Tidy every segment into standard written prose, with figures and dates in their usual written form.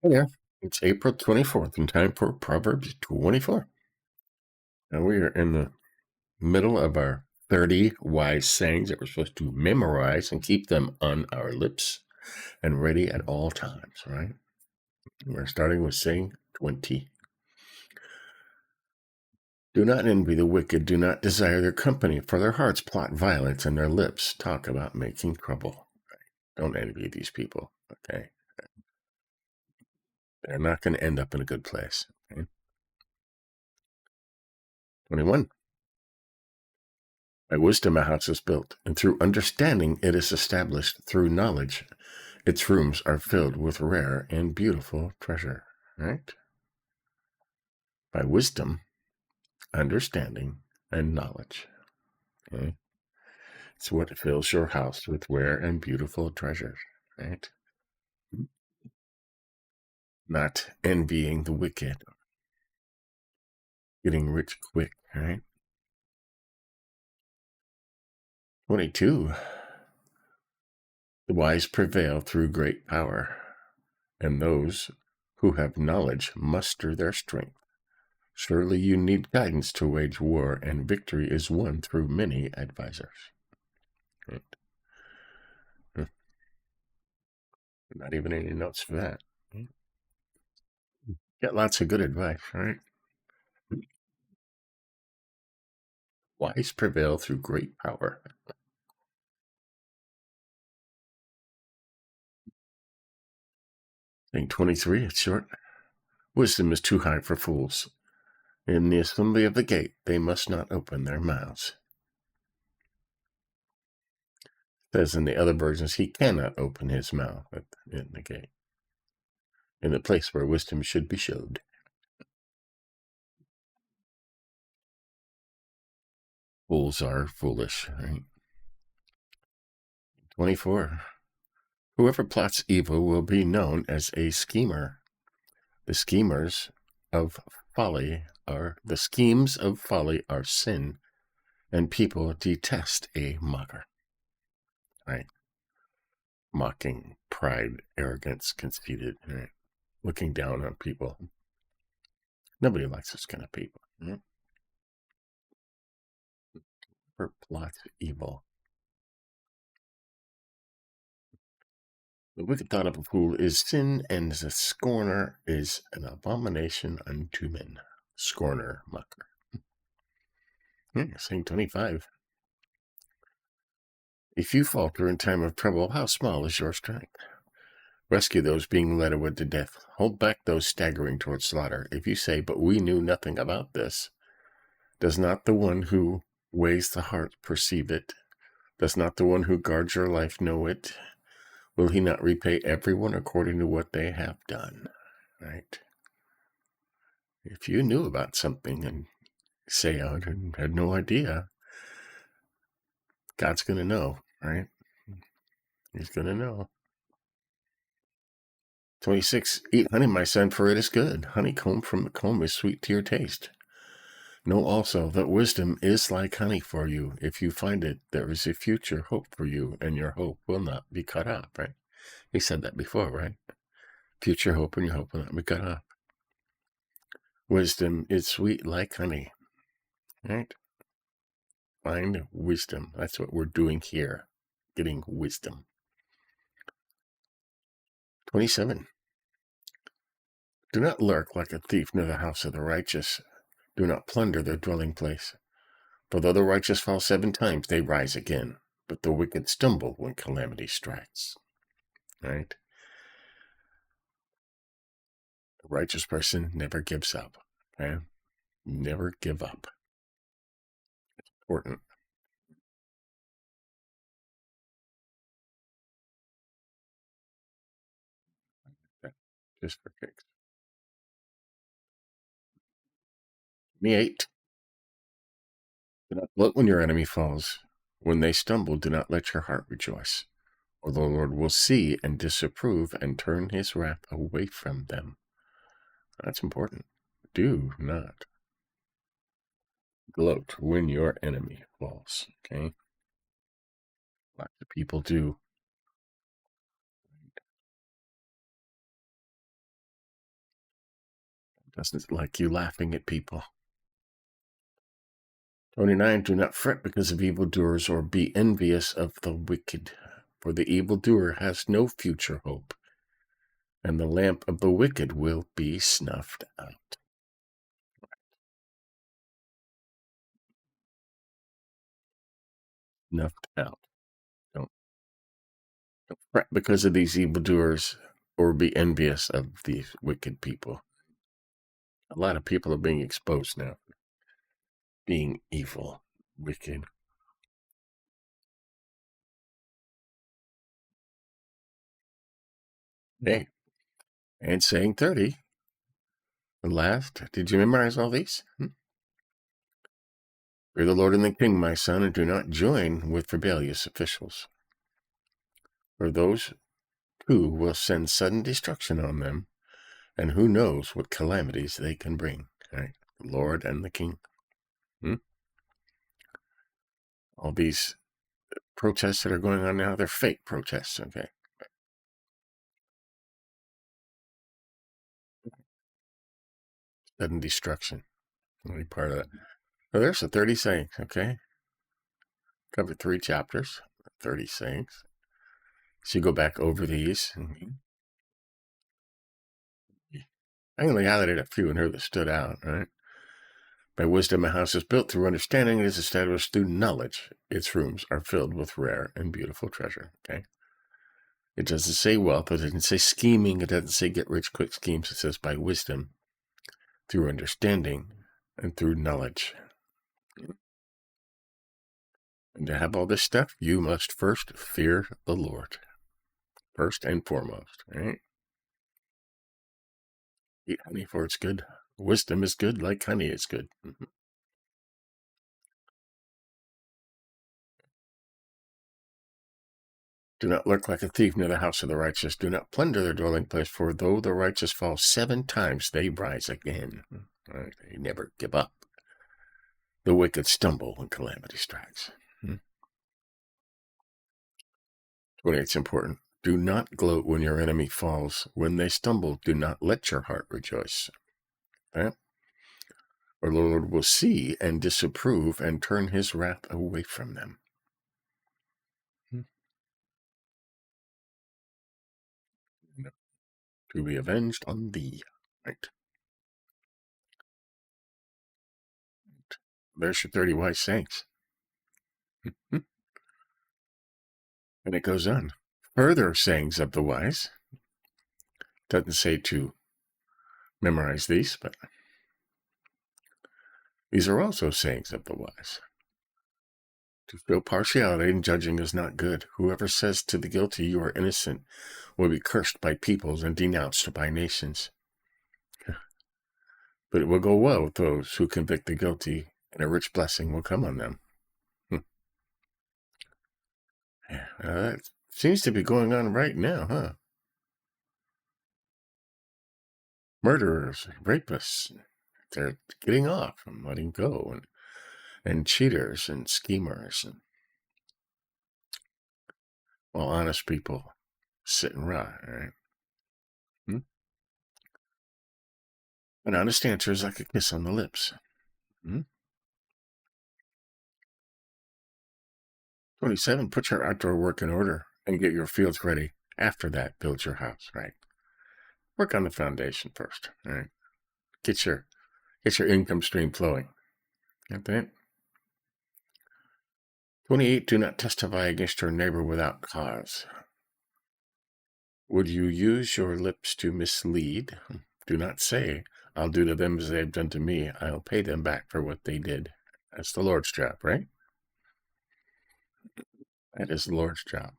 Hey there. It's April 24th and time for Proverbs 24. Now we are in the middle of our 30 wise sayings that we're supposed to memorize and keep them on our lips and ready at all times, right? We're starting with saying 20. Do not envy the wicked, do not desire their company, for their hearts plot violence and their lips talk about making trouble. Don't envy these people, okay? They're not going to end up in a good place. Okay? 21. By wisdom a house is built, and through understanding it is established. Through knowledge, its rooms are filled with rare and beautiful treasure. Right? By wisdom, understanding, and knowledge. Okay? It's what fills your house with rare and beautiful treasures. Right? Not envying the wicked, getting rich quick. Right? 22. The wise prevail through great power, and those who have knowledge muster their strength. Surely you need guidance to wage war, and victory is won through many advisors. Right? Not even any notes for that. Get lots of good advice, right? Wise prevail through great power. Thing 23, it's short. Wisdom is too high for fools. In the assembly of the gate, they must not open their mouths. It says in the other versions, he cannot open his mouth in the gate, in the place where wisdom should be showed. Fools are foolish, right? 24. Whoever plots evil will be known as a schemer. The schemes of folly are sin, and people detest a mocker. Right? Mocking, pride, arrogance, conceited, right? Looking down on people. Nobody likes those kind of people. Right? Whoever plots evil. The wicked thought of a fool is sin, and a scorner is an abomination unto men. Scorner, mocker. Saying 25. If you falter in time of trouble, how small is your strength? Rescue those being led away to death. Hold back those staggering towards slaughter. If you say, but we knew nothing about this, does not the one who weighs the heart perceive it? Does not the one who guards your life know it? Will he not repay everyone according to what they have done? Right? If you knew about something and say, I had no idea, God's going to know, right? He's going to know. 26. Eat honey, my son, for it is good. Honeycomb from the comb is sweet to your taste. Know also that wisdom is like honey for you. If you find it, there is a future hope for you, and your hope will not be cut off, right? He said that before, right? Future hope and your hope will not be cut off. Wisdom is sweet like honey, right? Find wisdom. That's what we're doing here, getting wisdom. 27. Do not lurk like a thief near the house of the righteous. Do not plunder their dwelling place. For though the righteous fall 7 times, they rise again. But the wicked stumble when calamity strikes. Right? The righteous person never gives up. Okay? Never give up. It's important. Just for kicks. 28. Do not gloat when your enemy falls. When they stumble, do not let your heart rejoice. For the Lord will see and disapprove and turn his wrath away from them. That's important. Do not gloat when your enemy falls. Okay? Lots of people do. Doesn't like you laughing at people. 29, do not fret because of evildoers or be envious of the wicked, for the evildoer has no future hope, and the lamp of the wicked will be snuffed out. Snuffed out. Don't fret because of these evildoers or be envious of these wicked people. A lot of people are being exposed now, being evil, wicked. Hey, and saying 30. The last, did you memorize all these? Fear the Lord and the King, my son, and do not join with rebellious officials. For those too will send sudden destruction on them, and who knows what calamities they can bring. Right? The Lord and the King. All these protests that are going on now, they're fake protests, okay? Sudden destruction. Only part of that. So there's the 30 sayings, okay? Covered 3 chapters, 30 sayings. So you go back over these. I only highlighted a few in here that stood out, right? By wisdom a house is built, through understanding it is established, through knowledge its rooms are filled with rare and beautiful treasure, okay? It doesn't say wealth, it doesn't say scheming, it doesn't say get rich quick schemes. It says by wisdom, through understanding, and through knowledge. And to have all this stuff, you must first fear the Lord. First and foremost, right? Eat honey, for it's good. Wisdom is good, like honey is good. Do not lurk like a thief near the house of the righteous. Do not plunder their dwelling place, for though the righteous fall 7 times, they rise again. Right? They never give up. The wicked stumble when calamity strikes. 28's important. Do not gloat when your enemy falls. When they stumble, do not let your heart rejoice. Right? Or the Lord will see and disapprove and turn his wrath away from them. To be avenged on thee. Right? There's your 30 wise sayings. And it goes on. Further sayings of the wise. Doesn't say to memorize these, but these are also sayings of the wise. To show partiality in judging is not good. Whoever says to the guilty, you are innocent, will be cursed by peoples and denounced by nations. But it will go well with those who convict the guilty, and a rich blessing will come on them. That seems to be going on right now, huh? Murderers, rapists, they're getting off and letting go, and cheaters and schemers, and while honest people sit and rot, right? An honest answer is like a kiss on the lips. 27, put your outdoor work in order and get your fields ready. After that, build your house, right? Work on the foundation first, right? Get your income stream flowing. Got that? 28, do not testify against your neighbor without cause. Would you use your lips to mislead? Do not say, I'll do to them as they have done to me. I'll pay them back for what they did. That's the Lord's job, right? That is the Lord's job.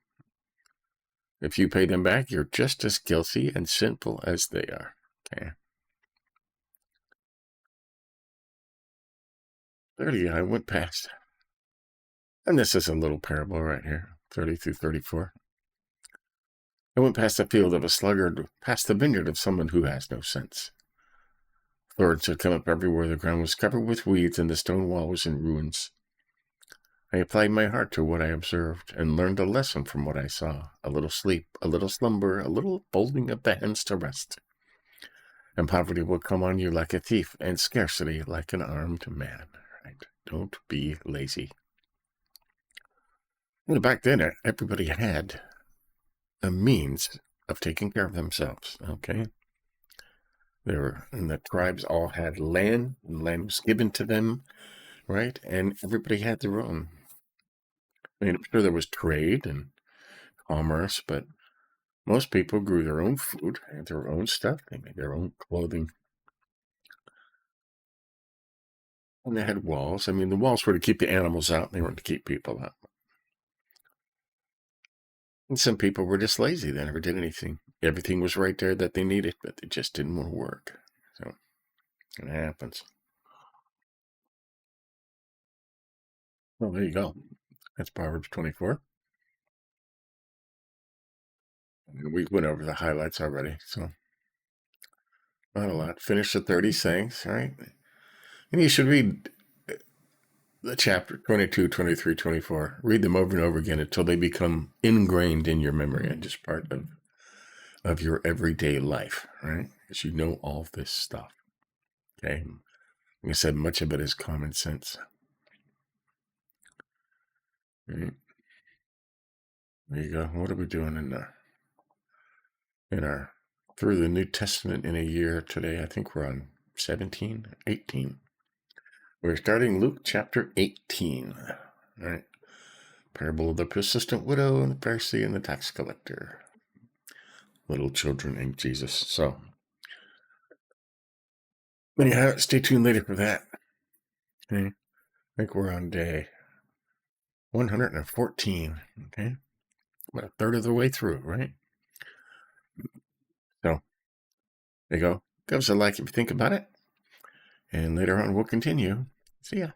If you pay them back, you're just as guilty and sinful as they are. Okay. 30, I went past. And this is a little parable right here, 30 through 34. I went past the field of a sluggard, past the vineyard of someone who has no sense. Thorns had come up everywhere, the ground was covered with weeds, and the stone wall was in ruins. I applied my heart to what I observed, and learned a lesson from what I saw. A little sleep, a little slumber, a little folding of the hands to rest. And poverty will come on you like a thief, and scarcity like an armed man. Right? Don't be lazy. Well, back then, everybody had a means of taking care of themselves. Okay, and the tribes all had land, and land was given to them, right? And everybody had their own. I mean, I'm sure there was trade and commerce, but most people grew their own food, had their own stuff, they made their own clothing, and they had walls. I mean, the walls were to keep the animals out, they weren't to keep people out. And some people were just lazy. They never did anything. Everything was right there that they needed, but they just didn't want to work. So it happens. Well, there you go. That's Proverbs 24. And we went over the highlights already, so not a lot. Finish the 30 sayings, right? And you should read the chapter 22, 23, 24. Read them over and over again until they become ingrained in your memory and just part of your everyday life, right? Because you know all this stuff. Okay. Like I said, much of it is common sense. Right? There you go. What are we doing in our through the New Testament in a year today? I think we're on 17, 18. We're starting Luke chapter 18. All right. Parable of the persistent widow and the Pharisee and the tax collector. Little children and Jesus. So, anyhow, stay tuned later for that. Okay. I think we're on day 114. Okay. About a third of the way through, right? So, there you go. Give us a like if you think about it. And later on, we'll continue. See ya.